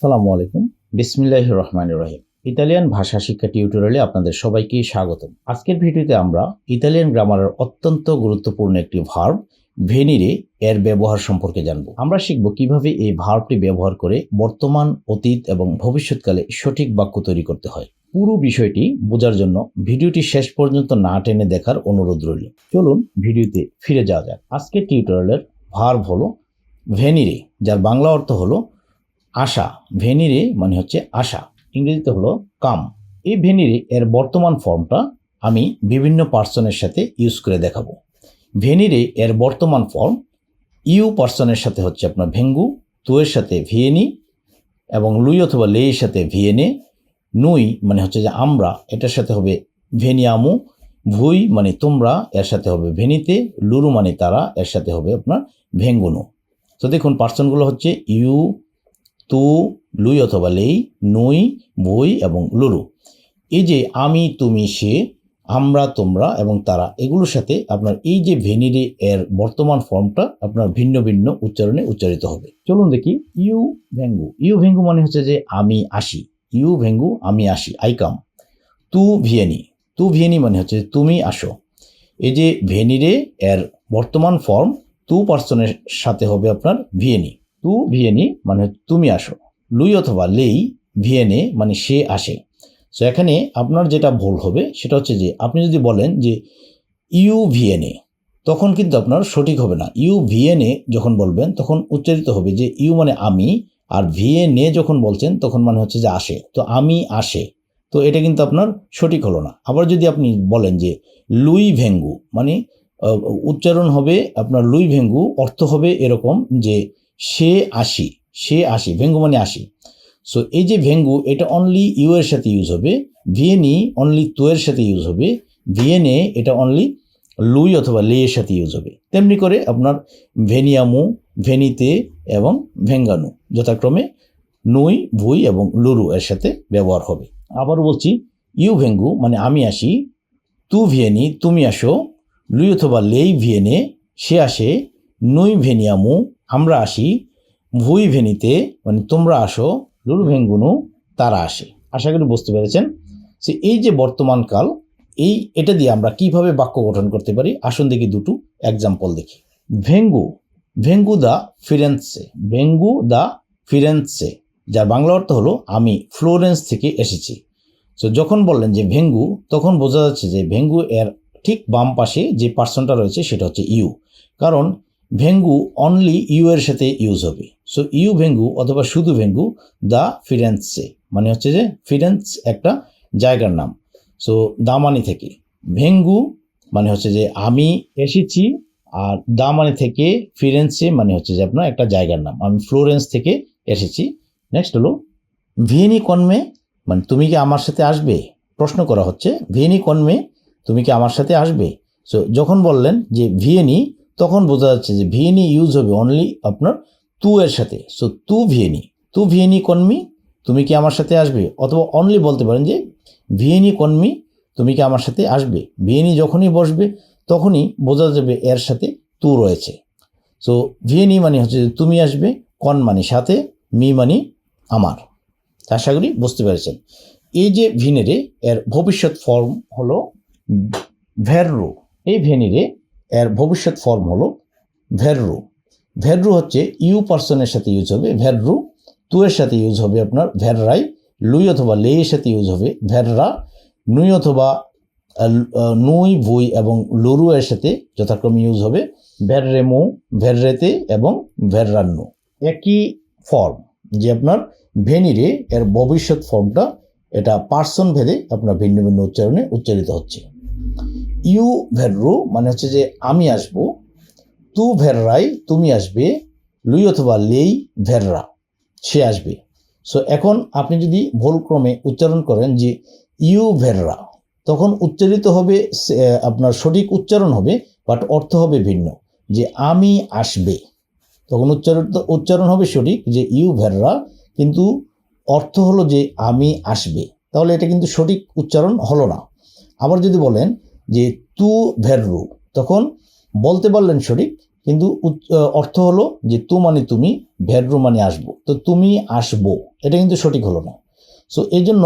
আসসালামু আলাইকুম। বিসমিল্লাহির রহমানির রহিম। ইতালিয়ান ভাষা শিক্ষা টিউটোরিয়ালে আপনাদের সবাইকে স্বাগতম। আজকের ভিডিওতে আমরা ইতালিয়ান গ্রামারের অত্যন্ত গুরুত্বপূর্ণ একটি ভার্ব ভেনিরে এর ব্যবহার সম্পর্কে জানব। আমরা শিখব কিভাবে এই ভার্বটি ব্যবহার করে বর্তমান, অতীত এবং ভবিষ্যৎকালে সঠিক বাক্য তৈরি করতে হয়। পুরো বিষয়টি বোঝার জন্য ভিডিওটি শেষ পর্যন্ত না টেনে দেখার অনুরোধ রইল। চলুন ভিডিওতে ফিরে যাওয়া যাক। আজকের টিউটোরিয়ালের ভার্ব হলো ভেনিরে, যার বাংলা অর্থ হলো আশা। ভেনিরে মানে হচ্ছে আশা, ইংরেজিতে হলো কাম। এই ভেনিরে এর বর্তমান ফর্মটা আমি বিভিন্ন পার্সনের সাথে ইউজ করে দেখাবো। ভেনিরে এর বর্তমান ফর্ম ইউ পার্সনের সাথে হচ্ছে আপনার ভেঙ্গু, তুয়ের সাথে ভিয়েনি এবং লুই অথবা লেয়ের সাথে ভিয়েনে, নুই মানে হচ্ছে যে আমরা, এটার সাথে হবে ভেনিয়ামু, ভুই মানে তোমরা, এর সাথে হবে ভেনিতে, লুরু মানে তারা, এর সাথে হবে আপনার ভেঙ্গুনু। তো দেখুন পার্সনগুলো হচ্ছে ইউ, তু, লুই অথবা লেই, নুই, ভুই এবং লুরু। এই যে আমি, তুমি, সে, আমরা, তোমরা এবং তারা, এগুলোর সাথে আপনার এই যে ভেনিরে এর বর্তমান ফর্মটা আপনার ভিন্ন ভিন্ন উচ্চারণে উচ্চারিত হবে। চলুন দেখি। ইউ ভেঙ্গু। ইউ ভেঙ্গু মানে হচ্ছে যে আমি আসি। ইউ ভেঙ্গু আমি আসি, আই কাম। তু ভিয়েনি। তু ভিয়েনি মানে হচ্ছে তুমি আসো। এই যে ভেনিরে এর বর্তমান ফর্ম তু পার্সনের সাথে হবে আপনার ভিয়েনি। তু ভিয়েনি মানে তুমি আসো। লুই অথবা লেই ভিয়েনে মানে সে আসে। সো এখানে আপনার যেটা ভুল হবে সেটা হচ্ছে যে আপনি যদি বলেন যে ইউ ভিয়েনে, তখন কিন্তু আপনার সঠিক হবে না। ইউ ভিয়েনে যখন বলবেন তখন উচ্চারিত হবে যে ইউ মানে আমি, আর ভিয়েনে যখন বলছেন তখন মানে হচ্ছে যে আসে। তো আমি আসে, তো এটা কিন্তু আপনার সঠিক হলো না। আবার যদি আপনি বলেন যে লুই ভেঙ্গু, মানে উচ্চারণ হবে আপনার লুই ভেঙ্গু, অর্থ হবে এরকম যে সে আসি, সে আসি, ভেঙ্গু মানে আসি। সো এই যে ভেঙ্গু, এটা অনলি ইউ এর সাথে ইউজ হবে, ভিয়েনি অনলি তু এর সাথে ইউজ হবে, ভিয়েনে এটা অনলি লুই অথবা লে এর সাথে ইউজ হবে। তেমনি করে আপনার ভেনিয়ামু, ভেনিতে এবং ভেঙ্গানু যথাক্রমে নুই, ভুই এবং লুরু এর সাথে ব্যবহার হবে। আবার বলছি, ইউ ভেঙ্গু মানে আমি আসি, তু ভিয়েনি তুমি আসো, লুই অথবা লেই ভিয়েনে সে আসে, নুই ভেনিয়ামু আমরা আসি, ভুই ভেনিতে মানে তোমরা আসো, লুরু ভেঙ্গুনু তারা আসে। আশা করি বুঝতে পেরেছেন। সে এই যে বর্তমান কাল, এটা দিয়ে আমরা কিভাবে বাক্য গঠন করতে পারি, আসুন দেখি দুটো এক্সাম্পল দেখি। ভেঙ্গু, ভেঙ্গু দা ফিরেন্সে। ভেঙ্গু দা ফিরেন্সে, যার বাংলা অর্থ হলো আমি ফ্লোরেন্স থেকে এসেছি। সো যখন বললেন যে ভেঙ্গু, তখন বোঝা যাচ্ছে যে ভেঙ্গু এর ঠিক বাম পাশে যে পার্সনটা রয়েছে সেটা হচ্ছে ইউ, কারণ ভেঙ্গু অনলি ইউ এর সাথে ইউজ হবে। সো ইউ ভেঙ্গু অথবা শুধু ভেঙ্গু দা ফিরেন্সে মানে হচ্ছে যে ফিরেন্স একটা জায়গার নাম। সো দা মানে থেকে, ভেঙ্গু মানে হচ্ছে যে আমি এসেছি, আর দা মানে থেকে, ফিরেন্সে মানে হচ্ছে যে আপনার একটা জায়গার নাম, আমি ফ্লোরেন্স থেকে এসেছি। নেক্সট হলো ভিয়েনি কনমে, মানে তুমি কি আমার সাথে আসবে, প্রশ্ন করা হচ্ছে ভিয়েনি কনমে, তুমি কি আমার সাথে আসবে। সো যখন বললেন যে ভিয়েনি, তখন বোঝা যাচ্ছে যে ভিয়েনি ইউজ হবে অনলি আপনার তু এর সাথে। সো তু ভিয়েনি, তু ভিয়েনি কনমি, তুমি কি আমার সাথে আসবে, অথবা অনলি বলতে পারেন যে ভিয়েনি কনমি, তুমি কি আমার সাথে আসবে। ভিয়েনি যখনই বসবে তখনই বোঝা যাবে এর সাথে তু রয়েছে। সো ভিয়েনি মানে হচ্ছে যে তুমি আসবে, কন মানে সাথে, মি মানে আমার। আশা করি বুঝতে পেরেছেন। এই যে ভিনেরে এর ভবিষ্যৎ ফর্ম হলো ভেররু। এই ভেনিরে এর ভবিষ্যৎ ফর্ম হলো ভেররু। ভেররু হচ্ছে ইউ পার্সনের সাথে ইউজ হবে ভেররু, তু এর সাথে ইউজ হবে আপনার ভেররাই, লুই অথবা লে এর সাথে ইউজ হবে ভেররা, নুই অথবা নুই, ভুই এবং লুরু এর সাথে যথাক্রমে ইউজ হবে ভেররেমু, ভেররেতে এবং ভেররান্নু। একই ফর্ম যে আপনার ভেনিরে এর ভবিষ্যৎ ফর্মটা, এটা পার্সন ভেদে আপনার ভিন্ন ভিন্ন উচ্চারণে উচ্চারিত হচ্ছে। ইউ ভেররু মানে হচ্ছে যে আমি আসব, তু ভেররাই তুমি আসবে, লুই অথবা লেই ভেররা সে আসবে। সো এখন আপনি যদি ভুলক্রমে উচ্চারণ করেন যে ইউ ভেররা, তখন উচ্চারিত হবে আপনার সঠিক উচ্চারণ হবে, বাট অর্থ হবে ভিন্ন। যে আমি আসবে, তখন উচ্চারণ হবে সঠিক যে ইউ ভেররা, কিন্তু অর্থ হলো যে আমি আসবে, তাহলে এটা কিন্তু সঠিক উচ্চারণ হলো না। আবার যদি বলেন যে তু ভেররু, তখন বলতে পারলেন সঠিক, কিন্তু অর্থ হলো যে তু মানে তুমি, ভেররু মানে আসবো, তো তুমি আসবো এটা কিন্তু সঠিক হলো না। সো এই জন্য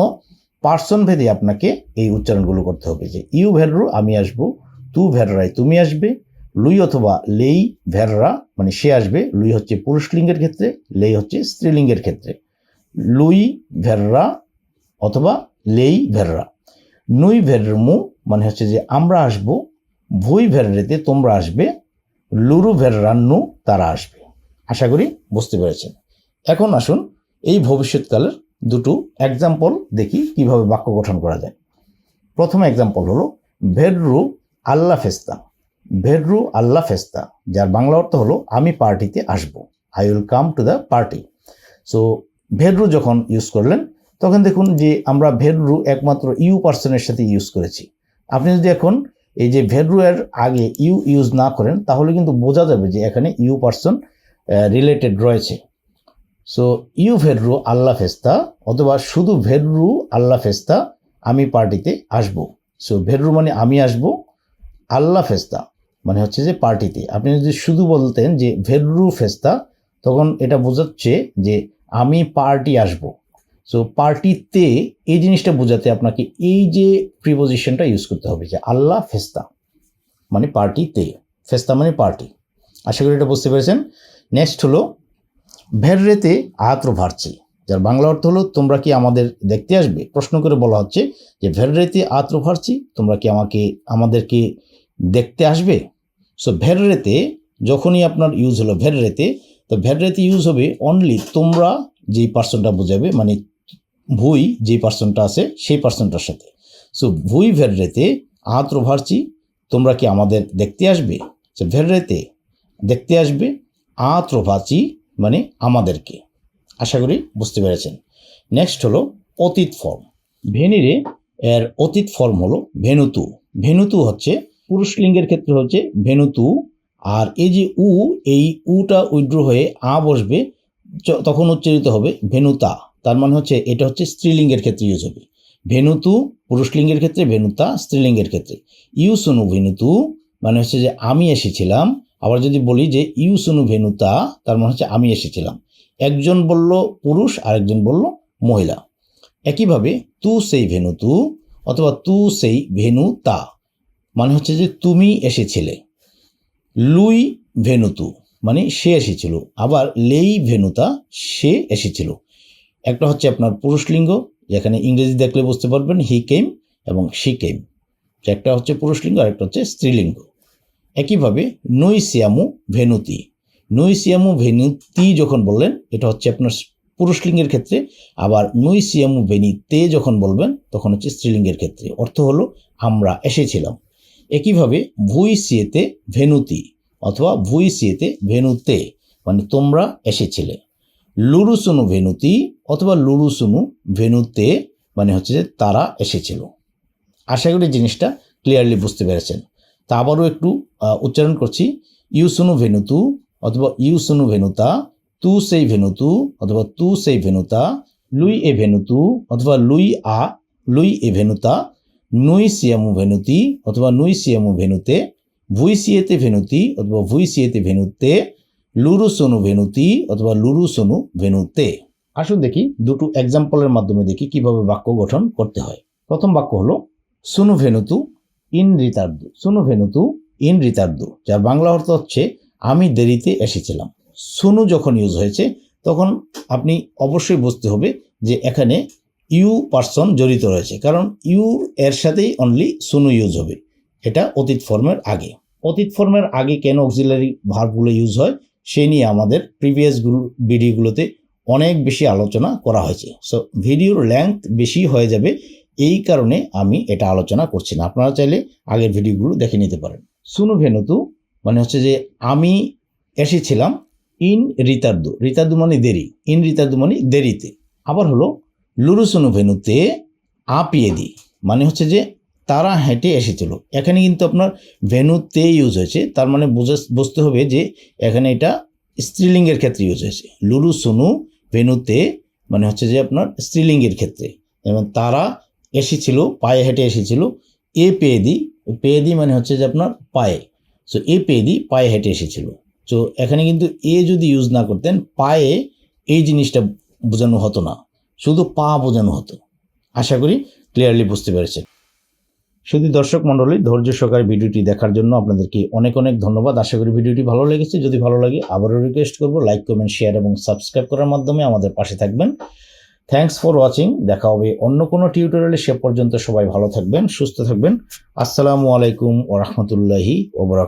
পার্সন ভেদে আপনাকে এই উচ্চারণগুলো করতে হবে যে ইউ ভেররু আমি আসবো, তু ভেররাই তুমি আসবে, লুই অথবা লেই ভেররা মানে সে আসবে, লুই হচ্ছে পুরুষলিঙ্গের ক্ষেত্রে, লেই হচ্ছে স্ত্রীলিঙ্গের ক্ষেত্রে, লুই ভেররা অথবা লেই ভেররা। নুই ভেরমু মানে হচ্ছে যে আমরা আসবো, ভুই ভেররেতে তোমরা আসবে, লুরু ভেররান্নু তারা আসবে। আশা করি বুঝতে পেরেছেন। এখন আসুন এই ভবিষ্যৎকালের দুটো এক্সাম্পল দেখি কিভাবে বাক্য গঠন করা যায়। প্রথম এক্সাম্পল হলো ভেররু আল্লা ফেস্তা। ভেররু আল্লা ফেস্তা, যার বাংলা অর্থ হলো আমি পার্টিতে আসবো, I will come to the party. So ভেররু যখন ইউজ করলেন তখন দেখুন যে আমরা ভেররু একমাত্র ইউ পার্সনের সাথে ইউজ করেছি। আপনি যদি এখন এই যে ভেররু এর আগে ইউ ইউজ না করেন তাহলে কিন্তু বোঝা যাবে যে এখানে ইউ পার্সন রিলেটেড রয়েছে। সো ইউ ভেররু আল্লা ফেস্তা অথবা শুধু ভেররু আল্লা ফেস্তা আমি পার্টিতে আসবো। সো ভেররু মানে আমি আসবো, আল্লা ফেস্তা মানে হচ্ছে যে পার্টিতে। আপনি যদি শুধু বলতেন যে ভেররু ফেস্তা তখন এটা বোঝাচ্ছে যে আমি পার্টি আসবো। সো পার্টিতে এই জিনিসটা বোঝাতে আপনাকে এই যে প্রিপোজিশনটা ইউজ করতে হবে যে আল্লা ফেস্তা মানে পার্টিতে, ফেস্তা মানে পার্টি। আশা করি এটা বুঝতে পেরেছেন। নেক্সট হলো ভেররেতে আত্র ভারচি, যার বাংলা অর্থ হলো তোমরা কি আমাদের দেখতে আসবে। প্রশ্ন করে বলা হচ্ছে যে ভেররেতে আত্র ভারচি, তোমরা কি আমাদেরকে দেখতে আসবে। সো ভেররেতে যখনই আপনার ইউজ হলো ভেররেতে, তো ভেররেতে ইউজ হবে অনলি তোমরা যেই পার্সনটা বোঝাবে, মানে ভুই যেই পার্সনটা আছে সেই পার্সনটার সাথে। সো ভুই ভেররেতে আত্র ভারচি, তোমরা কি আমাদের দেখতে আসবে। সো ভেররেতে দেখতে আসবে, আত্র ভাচি মানে আমাদেরকে। আশা করি বুঝতে পেরেছেন। নেক্সট হলো অতীত ফর্ম। ভেনিরে এর অতীত ফর্ম হলো ভেনুতু। ভেনুতু হচ্ছে পুরুষলিঙ্গের ক্ষেত্রে হচ্ছে ভেনুতু, আর এই যে এই উটা উইড্র হয়ে বসবে তখন উচ্চারিত হবে ভেনুতা। তার মানে হচ্ছে এটা হচ্ছে স্ত্রীলিঙ্গের ক্ষেত্রে ইউজ হবে। ভেনুতু পুরুষলিঙ্গের ক্ষেত্রে, ভেনুতা স্ত্রীলিঙ্গের ক্ষেত্রে। ইউ সুনু ভেনুতু মানে হচ্ছে যে আমি এসেছিলাম। আবার যদি বলি যে ইউ সুনু ভেনুতা তার মানে হচ্ছে আমি এসেছিলাম। একজন বলল পুরুষ আরেকজন বলল মহিলা। একইভাবে তু সেই ভেনুতু অথবা তু সেই ভেনুতা মানে হচ্ছে যে তুমি এসেছিলে। লুই ভেনুতু মানে সে এসেছিল। আবার লেই ভেনুতা সে এসেছিল। একটা হচ্ছে আপনার পুরুষলিঙ্গ, যেখানে ইংরেজি দেখলে বুঝতে পারবেন হি কেম এবং শি কেম, একটা হচ্ছে পুরুষলিঙ্গ আর একটা হচ্ছে স্ত্রীলিঙ্গ। একইভাবে নই সিয়ামু ভেনুতি। নই সিয়ামু ভেনুতি যখন বললেন এটা হচ্ছে আপনার পুরুষলিঙ্গের ক্ষেত্রে, আবার নই সিয়ামু ভেনিতে যখন বলবেন তখন হচ্ছে স্ত্রীলিঙ্গের ক্ষেত্রে। অর্থ হলো আমরা এসেছিলাম। একইভাবে ভুই সিয়েতে ভেনুতি অথবা ভুই সিয়েতে ভেনুতে মানে তোমরা এসেছিলে। লুরুসুনু ভেনুতি অথবা লুরুসুনু ভেনুতে মানে হচ্ছে যে তারা এসেছিল। আশা করি জিনিসটা ক্লিয়ারলি বুঝতে পেরেছেন। তা আবারও একটু উচ্চারণ করছি। ইউসুনু ভেনুতু অথবা ইউসুনু ভেনুতা, তু সেই ভেনুতু অথবা তু সেই ভেনুতা, লুই এ ভেনুতু অথবা লুই এ ভেনুতা, নুই সিয়ামু ভেনুতি অথবা নুই সিয়ামু ভেনুতে, ভুই সিয়েতে ভেনুতি অথবা ভুই সিয়েতে ভেনুতে, লুরু সোনু ভেনুতি অথবা লুরু সোনু ভেনুতে। আসুন দেখি দুটো এক্সাম্পলের মাধ্যমে দেখি কিভাবে বাক্য গঠন করতে হয়। প্রথম বাক্য হলো সুনু ভেনুতু ইন রিতার্দু। সুনু ভেনুতু ইন রিতার্দু, যার বাংলা অর্থ হচ্ছে আমি দেরিতে এসেছিলাম। সুনু যখন ইউজ হয়েছে তখন আপনি অবশ্যই বুঝতে হবে যে এখানে ইউ পার্সন জড়িত রয়েছে, কারণ ইউ এর সাথেই অনলি সুনু ইউজ হবে। এটা অতীত ফর্মের আগে। অতীত ফর্মের আগে কেন অক্সিলারি ভার্বগুলো ইউজ হয় সে নিয়ে আমাদের প্রিভিয়াস ভিডিওগুলোতে অনেক বেশি আলোচনা করা হয়েছে। সো ভিডিওর লেন্থ বেশি হয়ে যাবে, এই কারণে আমি এটা আলোচনা করছি না। আপনারা চাইলে আগের ভিডিওগুলো দেখে নিতে পারেন। সুনু ভেনুতু মানে হচ্ছে যে আমি এসেছিলাম ইন রিতার্দু। রিতার্দু মানে দেরি, ইন রিতার্দু মানে দেরিতে। আবার হলো লুরুসুনু ভেনুতে আপিয়েদি মানে হচ্ছে যে তারা হেঁটে এসেছিল। এখানে কিন্তু আপনার ভেনুতে ইউজ হয়েছে, তার মানে বুঝতে হবে যে এখানে এটা স্ত্রীলিঙ্গের ক্ষেত্রে ইউজ হয়েছে। লুরুসুনু ভেনুতে মানে হচ্ছে যে আপনার স্ত্রীলিঙ্গের ক্ষেত্রে, যেমন তারা এসেছিল পায়ে হেঁটে এসেছিল। পেয়েদি মানে হচ্ছে যে আপনার পায়ে। সো পেয়েদি পায়ে হেঁটে এসেছিল। তো এখানে কিন্তু এ যদি ইউজ না করতেন পায়ে এই জিনিসটা বোঝানো হতো না, শুধু পা বোঝানো হতো। আশা করি ক্লিয়ারলি বুঝতে পেরেছেন। শুধু দর্শক মণ্ডলী, ধৈর্য সহকারে ভিডিওটি দেখার জন্য আপনাদেরকে অনেক অনেক ধন্যবাদ। আশা করি ভিডিওটি ভালো লেগেছে। যদি ভালো লাগে আবারও রিকোয়েস্ট করব লাইক, কমেন্ট, শেয়ার এবং সাবস্ক্রাইব করার মাধ্যমে আমাদের পাশে থাকবেন। Thanks for watching. দেখা হবে অন্য কোনো টিউটোরিয়ালে। সে পর্যন্ত সবাই ভালো থাকবেন, সুস্থ থাকবেন। আসসালামু আলাইকুম ওয়া রাহমাতুল্লাহি ওয়া বারাকাতুহু।